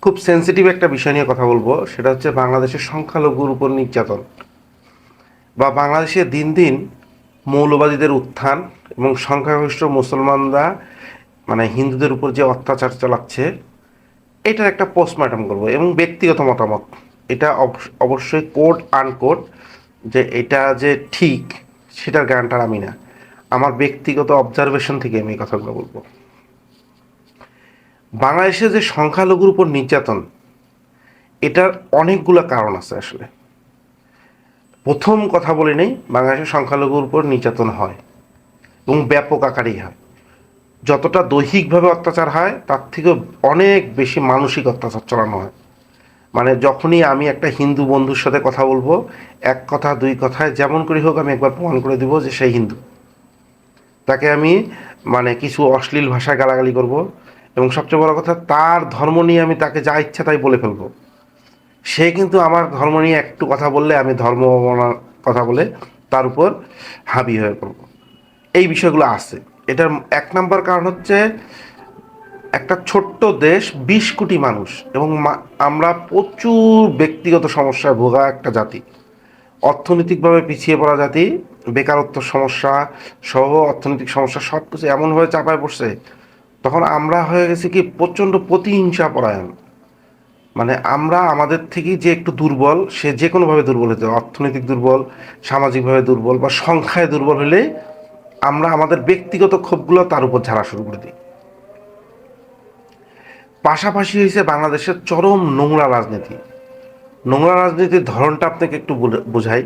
খুব সেন্সিটিভ একটা বিষয় নিয়ে কথা বলবো, সেটা হচ্ছে বাংলাদেশের সংখ্যালঘুর উপর নির্যাতন বা বাংলাদেশে দিন দিন মৌলবাদীদের উত্থান এবং সংখ্যাগরিষ্ঠ মুসলমানরা হিন্দুদের উপর যে অত্যাচার চালাচ্ছে, এটার একটা পোস্টমর্টম করবো এবং ব্যক্তিগত মতামত। এটা অবশ্যই কোড আনকোড যে এটা যে ঠিক সেটার গ্যারান্টার আমি না, আমার ব্যক্তিগত অবজারভেশন থেকে আমি এই কথাগুলো বলবো। বাংলাদেশে যে সংখ্যালঘুর উপর নির্যাতন, এটার অনেকগুলো কারণ আছে আসলে। প্রথম কথা বলে নেই, বাংলাদেশের সংখ্যালঘুর উপর নির্যাতন হয় এবং ব্যাপক আকারেই হয়। যতটা দৈহিকভাবে অত্যাচার হয় তার থেকেও অনেক বেশি মানসিক অত্যাচার চালানো হয়। যখনই আমি একটা হিন্দু বন্ধুর সাথে কথা বলবো, এক কথা দুই কথায় যেমন করে হোক আমি একবার প্রমাণ করে দিব যে সেই হিন্দু। তাকে আমি কিছু অশ্লীল ভাষায় গালাগালি করব এবং সবচেয়ে বড় কথা, তার ধর্ম নিয়ে আমি তাকে যা ইচ্ছা তাই বলে ফেলবো। সে কিন্তু আমার ধর্ম নিয়ে একটু কথা বললে আমি ধর্ম অবমাননার কথা বলে তার উপর হাবি হয়ে পড়ব। এই বিষয়গুলো আছে। এটার এক নাম্বার কারণ হচ্ছে, একটা ছোট্ট দেশ, 20 কোটি মানুষ, এবং আমরা প্রচুর ব্যক্তিগত সমস্যায় ভোগা একটা জাতি, অর্থনৈতিকভাবে পিছিয়ে পড়া জাতি, বেকারত্ব সমস্যা সহ অর্থনৈতিক সমস্যা সব কিছু এমনভাবে চাপায় পড়ছে, তখন আমরা হয়ে গেছি কি প্রচণ্ড প্রতিহিংসা পরায়ণ। আমরা আমাদের থেকে যে একটু দুর্বল, সে যে কোনোভাবে দুর্বল হতে, অর্থনৈতিক দুর্বল, সামাজিকভাবে দুর্বল বা সংখ্যায় দুর্বল হলে আমরা আমাদের ব্যক্তিগত ক্ষোভগুলো তার উপর ঝাড়া শুরু করে দিই। পাশাপাশি হয়েছে বাংলাদেশের চরম নোংরা রাজনীতি। নোংরা রাজনীতির ধরনটা আপনাকে একটু বোঝাই।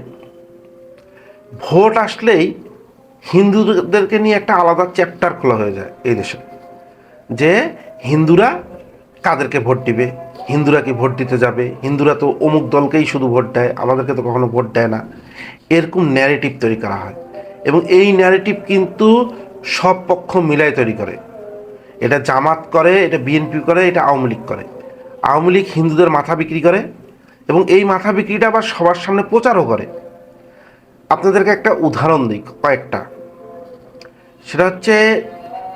ভোট আসলেই হিন্দুদেরকে নিয়ে একটা আলাদা চ্যাপ্টার খোলা হয়ে যায় এই দেশে, যে হিন্দুরা কাদেরকে ভোট দিবে, হিন্দুরা কি ভোট দিতে যাবে, হিন্দুরা তো অমুক দলকেই শুধু ভোট দেয়, আমাদেরকে তো কখনো ভোট দেয় না। এরকম ন্যারেটিভ তৈরি করা হয় এবং এই ন্যারেটিভ কিন্তু সব পক্ষ মিলাই তৈরি করে। এটা জামাত করে, এটা বিএনপি করে, এটা আওয়ামী লীগ করে। আওয়ামী লীগ হিন্দুদের মাথা বিক্রি করে এবং এই মাথা বিক্রিটা আবার সবার সামনে প্রচারও করে। আপনাদেরকে একটা উদাহরণ দিই, কয়েকটা। সেটা হচ্ছে,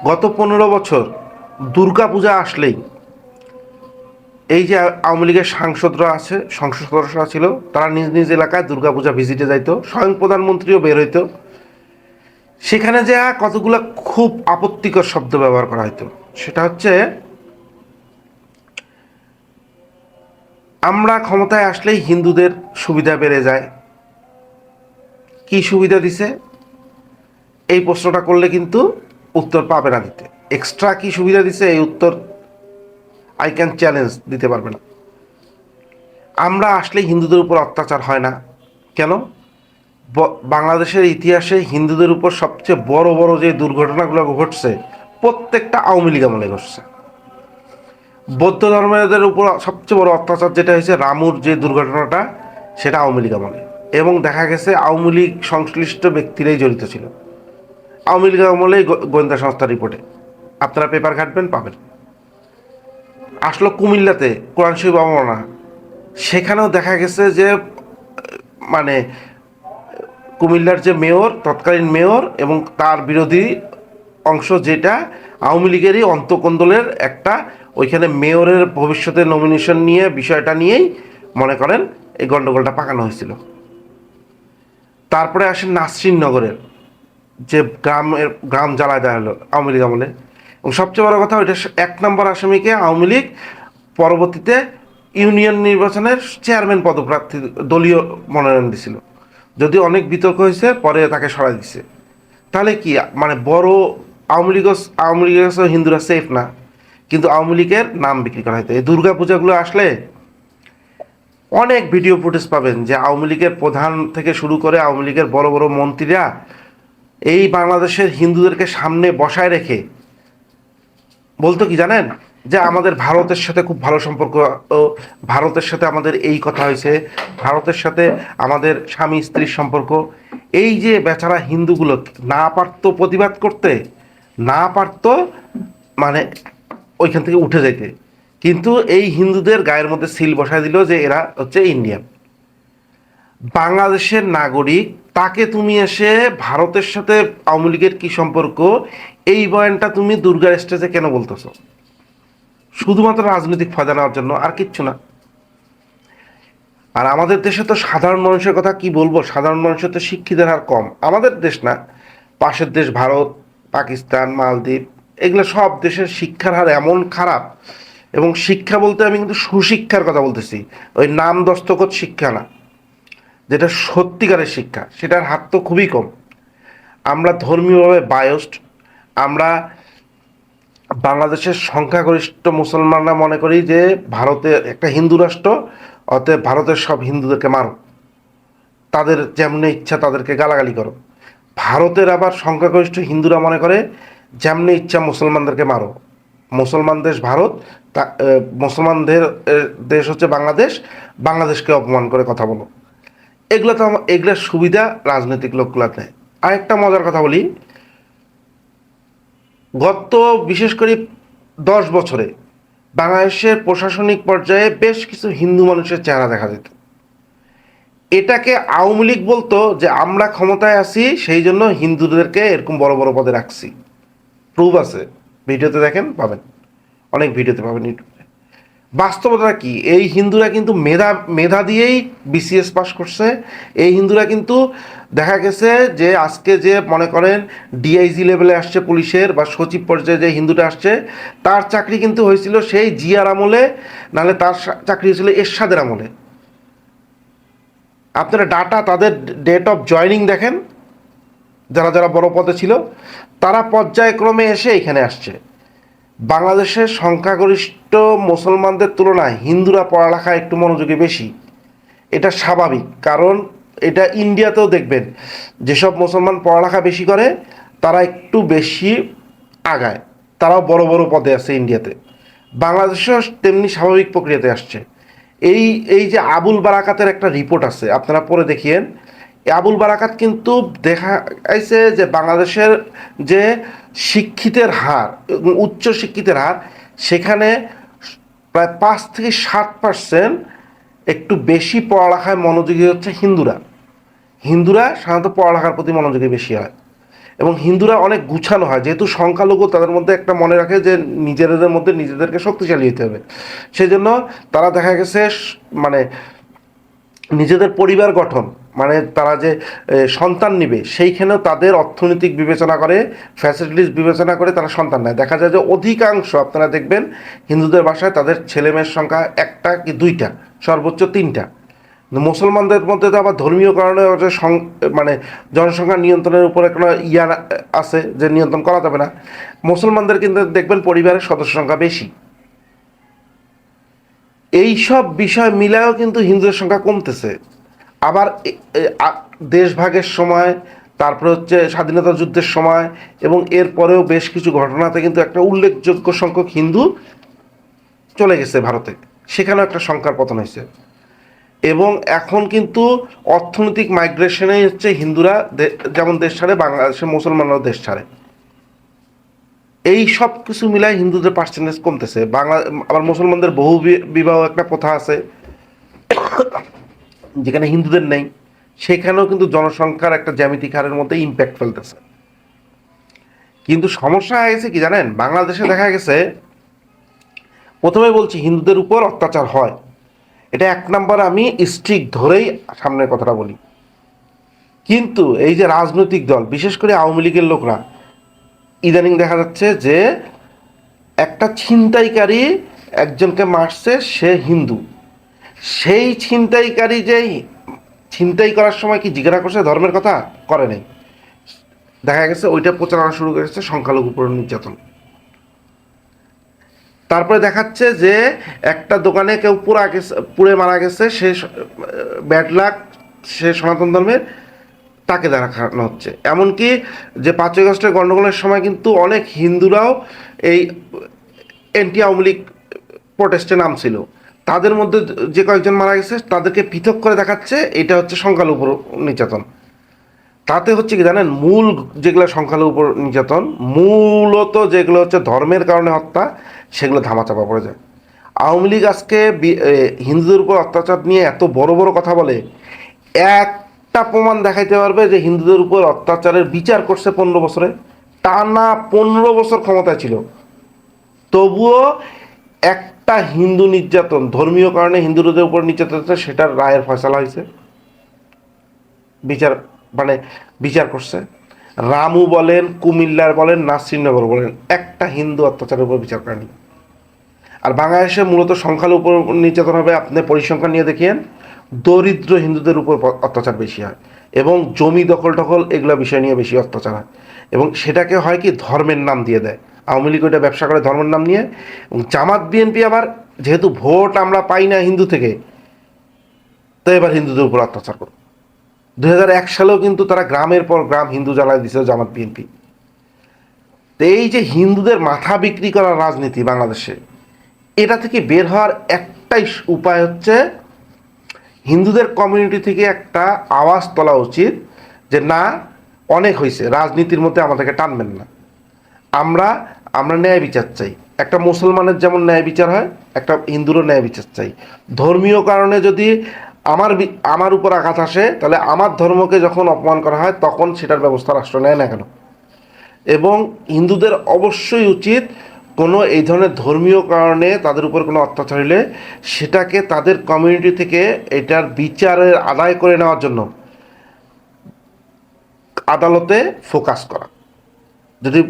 গত 15 বছর দুর্গা পূজা আসলেই এই যে আওয়ামী লীগের সাংসদরা আছে, সংসদ সদস্যরা ছিল, তারা নিজ নিজ এলাকায় দুর্গাপূজা ভিজিটে যাইতো, স্বয়ং প্রধানমন্ত্রীও বের হইতো। সেখানে যে কতগুলো খুব আপত্তিকর শব্দ ব্যবহার করা হতো। সেটা হচ্ছে, আমরা ক্ষমতায় আসলেই হিন্দুদের সুবিধা বেড়ে যায়। কি সুবিধা দিছে এই প্রশ্নটা করলে কিন্তু উত্তর পাবে না দিতে। এক্সট্রা কি সুবিধা দিছে এই উত্তর আই ক্যান চ্যালেঞ্জ দিতে পারবে না। আমরা আসলেই হিন্দুদের উপর অত্যাচার হয় না কেন? বাংলাদেশের ইতিহাসে হিন্দুদের উপর সবচেয়ে বড় বড় যে দুর্ঘটনাগুলো ঘটছে, প্রত্যেকটা আওয়ামী লীগ আমলে ঘটছে। বৌদ্ধ ধর্মের উপর সবচেয়ে বড় অত্যাচার যেটা হয়েছে, রামুর যে দুর্ঘটনাটা, সেটা আওয়ামী লীগ আমলে, এবং দেখা গেছে আওয়ামী লীগ সংশ্লিষ্ট ব্যক্তিরাই জড়িত ছিল। আওয়ামী লীগ আমলেই গোয়েন্দা সংস্থার রিপোর্টে, আপনারা পেপার ঘাটবেন পাবেন। আসলো কুমিল্লাতে কোরআন শরীফ অবমাননা, সেখানেও দেখা গেছে যে মানে কুমিল্লার যে মেয়র, তৎকালীন মেয়র এবং তার বিরোধী অংশ, যেটা আওয়ামী লীগেরই অন্তকন্দলের একটা, ওইখানে মেয়রের ভবিষ্যতে নমিনেশন নিয়ে বিষয়টা নিয়েই মনে করেন এই গণ্ডগোলটা পাকানো হয়েছিল। তারপরে আসেন নাসরিন নগরের যে গ্রাম জ্বালায় দেওয়া হলো আওয়ামী লীগ আমলে, এবং সবচেয়ে বড় কথা, ওইটা 1 নম্বর আসামিকে আওয়ামী লীগ পরবর্তীতে ইউনিয়ন নির্বাচনের চেয়ারম্যান পদপ্রার্থী দলীয় মনোনয়ন দিছিল, যদিও অনেক বিতর্ক হয়েছে, পরে তাকে সরাই দিছে। তাহলে কি বড় আওয়ামী লীগের কাছে হিন্দুরা সেফ না, কিন্তু আওয়ামী লীগের নাম বিক্রি করা হয়তো। এই দুর্গা পূজাগুলো আসলে অনেক ভিডিও ফুটেজ পাবেন যে আওয়ামী লীগের প্রধান থেকে শুরু করে আওয়ামী লীগের বড় বড় মন্ত্রীরা এই বাংলাদেশের হিন্দুদেরকে সামনে বসায় রেখে বলতো কি জানেন, যে আমাদের ভারতের সাথে খুব ভালো সম্পর্ক, ভারতের সাথে আমাদের এই কথা হয়েছে, ভারতের সাথে আমাদের স্বামী স্ত্রীর সম্পর্ক। এই যে বেচারা হিন্দুগুলো না পারতো প্রতিবাদ করতে, না পারতো মানে ওইখান থেকে উঠে যেতে, কিন্তু এই হিন্দুদের গায়ের মধ্যে সিল বসায় দিল যে এরা হচ্ছে ইন্ডিয়ান, বাংলাদেশের নাগরিক। তাকে তুমি এসে ভারতের সাথে আওয়ামী লীগের কী সম্পর্ক, এই বয়ানটা তুমি দুর্গার স্টেজে কেন বলতেছো? শুধুমাত্র রাজনৈতিক ফায়দা নেওয়ার জন্য, আর কিচ্ছু না। আর আমাদের দেশে তো সাধারণ মানুষের কথা কি বলবো, সাধারণ মানুষের তো শিক্ষিতের হার কম। আমাদের দেশ না, পাশের দেশ ভারত, পাকিস্তান, মালদ্বীপ, এগুলো সব দেশের শিক্ষার হার এমন খারাপ। এবং শিক্ষা বলতে আমি কিন্তু সুশিক্ষার কথা বলতেছি, ওই নাম দস্তখত শিক্ষা না, যেটা সত্যিকারের শিক্ষা, সেটার হার তো খুবই কম। আমরা ধর্মীয়ভাবে বায়োসড। আমরা বাংলাদেশের সংখ্যাগরিষ্ঠ মুসলমানরা মনে করি যে ভারতে একটা হিন্দু রাষ্ট্র, অতএব ভারতের সব হিন্দুদেরকে মারো, তাদের যেমনি ইচ্ছা তাদেরকে গালাগালি করো। ভারতের আবার সংখ্যাগরিষ্ঠ হিন্দুরা মনে করে যেমনি ইচ্ছা মুসলমানদেরকে মারো। মুসলমান দেশ ভারত, মুসলমানদের দেশ হচ্ছে বাংলাদেশ, বাংলাদেশকে অপমান করে কথা বলো। এগুলো তো এগুলোর সুবিধা রাজনৈতিক লোকগুলা নেয়। আরেকটা মজার কথা বলি, গত বিশেষ করে 10 বছরে বাংলাদেশের প্রশাসনিক পর্যায়ে বেশ কিছু হিন্দু মানুষের চেহারা দেখা যেত। এটাকে আওয়ামী লীগ বলতো যে আমরা ক্ষমতায় আছি সেই জন্য হিন্দুদেরকে এরকম বড় বড় পদে রাখছি। প্রুফ আছে, ভিডিওতে দেখেন পাবেন, অনেক ভিডিওতে পাবেন ইউটিউবে। বাস্তবতা কি, এই হিন্দুরা কিন্তু মেধা মেধা দিয়েই বিসিএস পাস করছে। এই হিন্দুরা কিন্তু দেখা গেছে যে আজকে যে মনে করেন ডিআইজি লেভেলে আসছে পুলিশের, বা সচিব পর্যায়ে যে হিন্দুটা আসছে, তার চাকরি কিন্তু হয়েছিল সেই জিয়ার আমলে, নাহলে তার চাকরি হয়েছিল এরশাদের আমলে। আপনারা ডাটা, তাদের ডেট অফ জয়নিং দেখেন, যারা যারা বড় পদে ছিল তারা পর্যায়ক্রমে এসে এখানে আসছে। বাংলাদেশের সংখ্যাগরিষ্ঠ মুসলমানদের তুলনায় হিন্দুরা পড়ালেখা একটু মনোযোগী বেশি। এটা স্বাভাবিক, কারণ এটা ইন্ডিয়াতেও দেখবেন যেসব মুসলমান পড়ালেখা বেশি করে তারা একটু বেশি আগায়, তারাও বড় বড় পদে আছে ইন্ডিয়াতে। বাংলাদেশেও তেমনি স্বাভাবিক প্রক্রিয়াতে আসছে। এই এই যে আবুল বারাকাতের একটা রিপোর্ট আছে, আপনারা পড়ে দেখিয়েন। আবুল বারাকাত কিন্তু দেখা যাচ্ছে যে বাংলাদেশের যে শিক্ষিতের হার, উচ্চ শিক্ষিতের হার, সেখানে প্রায় 5 থেকে 7% একটু বেশি পড়ালেখায় মনোযোগী হচ্ছে হিন্দুরা। হিন্দুরা সাধারণত পড়ালেখার প্রতি মনোযোগী বেশি হয়, এবং হিন্দুরা অনেক গুছানো হয়, যেহেতু সংখ্যালঘু তাদের মধ্যে একটা মনে রাখে যে নিজেদের মধ্যে নিজেদেরকে শক্তিশালী হতে হবে। সেই জন্য তারা দেখা গেছে মানে নিজেদের পরিবার গঠন, মানে তারা যে সন্তান নিবে সেইখানেও তাদের অর্থনৈতিক বিবেচনা করে, ফ্যাসিলিটিস বিবেচনা করে তারা সন্তান নেয়। দেখা যায় যে অধিকাংশ আপনারা দেখবেন হিন্দুদের বাসায় তাদের ছেলে মেয়ের সংখ্যা 1টা কি 2টা, সর্বোচ্চ 3টা। মুসলমানদের মধ্যে তো আবার ধর্মীয় কারণে মানে জনসংখ্যা নিয়ন্ত্রণের উপরে কোনো আছে যে নিয়ন্ত্রণ করা যাবে না। মুসলমানদের কিন্তু দেখবেন পরিবারের সদস্য সংখ্যা বেশি। এই সব বিষয় মিলায়ও কিন্তু হিন্দুদের সংখ্যা কমতেছে। আবার দেশভাগের সময়, তারপরে হচ্ছে স্বাধীনতা যুদ্ধের সময়, এবং এরপরেও বেশ কিছু ঘটনাতে কিন্তু একটা উল্লেখযোগ্য সংখ্যক হিন্দু চলে গেছে ভারতে, সেখানেও একটা সংখ্যার পতন হয়েছে। এবং এখন কিন্তু অর্থনৈতিক মাইগ্রেশনেই হচ্ছে হিন্দুরা যেমন দেশ ছাড়ে, বাংলাদেশের মুসলমানরাও দেশ ছাড়ে। এই সব কিছু মিলাই হিন্দুদের পার্সেন্টেজ কমতেছে। আবার মুসলমানদের বহু বিবাহ একটা প্রথা আছে যেখানে হিন্দুদের নেই, সেখানেও কিন্তু জনসংখ্যার একটা জ্যামিতিক হারের মধ্যে ইম্প্যাক্ট ফেলতেছে। কিন্তু সমস্যা হয়ে গেছে কি জানেন, বাংলাদেশে দেখা গেছে, প্রথমে বলছি হিন্দুদের উপর অত্যাচার হয়, এটা 1 নম্বর আমি স্ট্রিক ধরেই সামনের কথাটা বলি। কিন্তু এই যে রাজনৈতিক দল, বিশেষ করে আওয়ামী লীগের লোকরা, ইদানিং দেখা যাচ্ছে যে একটা ছিনতাইকারী একজনকে মারছে, সে হিন্দু, সেই ছিনতাইকারী যে ছিনতাই করার সময় কি জিজ্ঞাসা করছে ধর্মের কথা, করে নাই। দেখা গেছে ওইটা প্রচারণা শুরু করেছে সংখ্যালঘু উপর নির্যাতন। তারপরে দেখাচ্ছে যে একটা দোকানে কেউ পুড়ে মারা গেছে, সে ব্যাড লাক, সে সনাতন ধর্মের, তাকে দেখানো হচ্ছে। এমনকি যে 5ই আগস্টের গণ্ডগোলের সময় কিন্তু অনেক হিন্দুরাও এই অ্যান্টি আওয়ামী লীগ প্রোটেস্টে নামছিল, তাদের মধ্যে যে কয়েকজন মারা গেছে তাদেরকে পৃথক করে দেখাচ্ছে এটা হচ্ছে সংখ্যালঘুর উপর নির্যাতন। তাতে হচ্ছে কি জানেন, মূল যেগুলো সংখ্যালঘুর উপর নির্যাতন, মূলত যেগুলো হচ্ছে ধর্মের কারণে হত্যা, সেগুলো ধামাচাপা পড়ে যায়। আওয়ামী লীগ আজকে হিন্দুদের উপর অত্যাচার নিয়ে এত বড় বড় কথা বলে, একটা প্রমাণ দেখাইতে পারবে যে হিন্দুদের উপর অত্যাচারের বিচার করছে 15 বছরে, টানা 15 বছর ক্ষমতায় ছিল, তবুও একটা হিন্দু নির্যাতন, ধর্মীয় কারণে হিন্দুদের উপর নির্যাতন হচ্ছে, সেটার রায়ের ফয়সালা হয়েছে, বিচার মানে বিচার করছে। রামু বলেন, কুমিল্লার বলেন, নাসিরনগর বলেন, একটা হিন্দু অত্যাচারের উপর বিচার করেনি। আর বাংলাদেশে মূলত সংখ্যালঘুর উপর নির্যাতন হবে, আপনি পরিসংখ্যান নিয়ে দেখিয়েন, দরিদ্র হিন্দুদের উপর অত্যাচার বেশি হয়, এবং জমি দখল টখল এগুলো বিষয় নিয়ে বেশি অত্যাচার হয়। এবং সেটাকে হয় কি ধর্মের নাম দিয়ে দেয়। আওয়ামী লীগ ওইটা ব্যবসা করে ধর্মের নাম নিয়ে, এবং জামাত বিএনপি আবার যেহেতু ভোট আমরা পাই না হিন্দু থেকে, তো এবার হিন্দুদের উপর অত্যাচার করো। 2001 সালেও কিন্তু তারা গ্রামের পর গ্রাম হিন্দু জ্বালায় দিয়েছিল জামাত বিএনপি। তো এই যে হিন্দুদের মাথা বিক্রি করার রাজনীতি বাংলাদেশে, এটা থেকে বের হওয়ার একটাই উপায় হচ্ছে হিন্দুদের কমিউনিটি থেকে একটা আওয়াজ তোলা উচিত যে না, অনেক হয়েছে, রাজনীতির মধ্যে আমাদেরকে টানবেন না, আমরা আমরা ন্যায় বিচার চাই। একটা মুসলমানের যেমন ন্যায় বিচার হয়, একটা হিন্দুরও ন্যায় বিচার চাই। ধর্মীয় কারণে যদি আমার উপর আঘাত আসে, তাহলে আমার ধর্মকে যখন অপমান করা হয় তখন সেটার ব্যবস্থা রাষ্ট্র নেয় না কেন? এবং হিন্দুদের অবশ্যই উচিত কোনো এই ধরনের ধর্মীয় কারণে তাদের উপর কোনো অত্যাচার হলে সেটাকে তাদের কমিউনিটি থেকে এটার বিচারের আদায় করে নেওয়ার জন্য আদালতে ফোকাস করা। যদি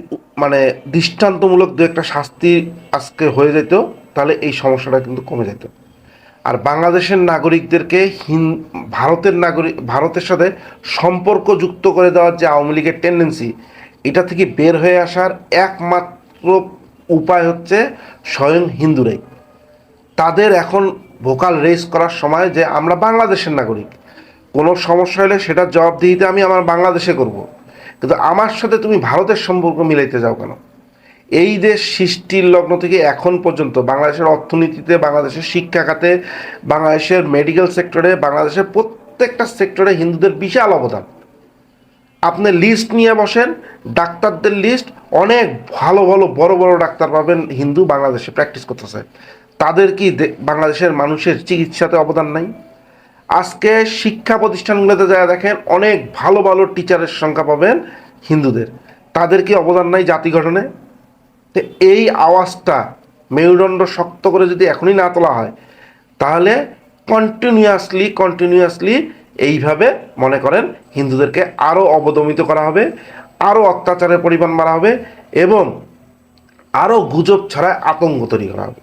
মানে দৃষ্টান্তমূলক দু একটা শাস্তি আজকে হয়ে যেত, তাহলে এই সমস্যাটা কিন্তু কমে যেত। আর বাংলাদেশের নাগরিকদেরকে ভারতের সাথে সম্পর্ক যুক্ত করে দেওয়ার যে আওয়ামী লীগের টেন্ডেন্সি, এটা থেকে বের হয়ে আসার একমাত্র উপায় হচ্ছে স্বয়ং হিন্দুরাই। তাদের এখন ভোকাল রেজ করার সময় যে আমরা বাংলাদেশের নাগরিক, কোনো সমস্যা হলে সেটার জবাবদিহিতে আমি আমার বাংলাদেশে করব, কিন্তু আমার সাথে তুমি ভারতের সম্পর্ক মিলাইতে যাও কেন? এই দেশ সৃষ্টির লগ্ন থেকে এখন পর্যন্ত বাংলাদেশের অর্থনীতিতে, বাংলাদেশের শিক্ষা খাতে, বাংলাদেশের মেডিকেল সেক্টরে, বাংলাদেশের প্রত্যেকটা সেক্টরে হিন্দুদের বিশাল অবদান। আপনি লিস্ট নিয়ে বসেন, ডাক্তারদের লিস্ট, অনেক ভালো ভালো বড় বড় ডাক্তার পাবেন হিন্দু বাংলাদেশে প্র্যাকটিস করতেছে। তাদের কি বাংলাদেশের মানুষের চিকিৎসাতে অবদান নাই? আজকে শিক্ষা প্রতিষ্ঠানগুলোতে যা দেখেন, অনেক ভালো ভালো টিচারের সংখ্যা পাবেন হিন্দুদের, তাদের কি অবদান নাই জাতি গঠনে? তো এই আওয়াজটা মেরুদণ্ড শক্ত করে যদি এখনই না তোলা হয়, তাহলে কন্টিনিউয়াসলি এইভাবে মনে করেন হিন্দুদেরকে আরও অবদমিত করা হবে, আরও অত্যাচারের পরিমাণ বাড়া হবে, এবং আরও গুজব ছাড়া আতঙ্ক তৈরি করা হবে।